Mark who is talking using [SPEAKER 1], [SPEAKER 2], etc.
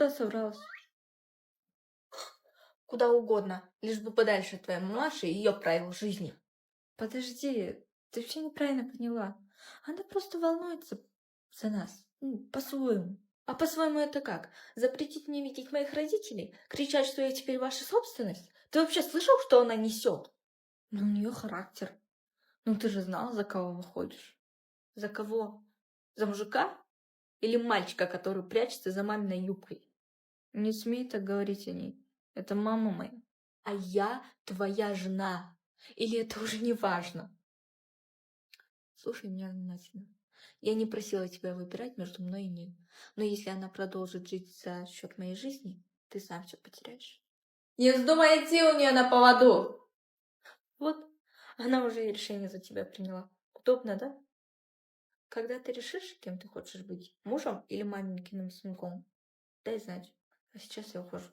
[SPEAKER 1] Куда собралась?
[SPEAKER 2] Куда угодно, лишь бы подальше от твоей мамаши и ее правил жизни.
[SPEAKER 1] Подожди, ты все неправильно поняла. Она просто волнуется за нас. По-своему.
[SPEAKER 2] А по-своему это как? Запретить мне видеть моих родителей? Кричать, что я теперь ваша собственность? Ты вообще слышал, что она несет?
[SPEAKER 1] Но у нее характер. Ну ты же знала, за кого выходишь.
[SPEAKER 2] За кого? За мужика? Или мальчика, который прячется за маминой юбкой?
[SPEAKER 1] Не смей так говорить о ней. Это мама моя.
[SPEAKER 2] А я твоя жена. Или это уже не важно? Слушай меня внимательно. Я не просила тебя выбирать между мной и ней. Но если она продолжит жить за счет моей жизни, ты сам все потеряешь. Не вздумай идти у нее на поводу! Вот, она уже и решение за тебя приняла. Удобно, да? Когда ты решишь, кем ты хочешь быть, мужем или маменькиным сынком, дай знать. А сейчас я ухожу.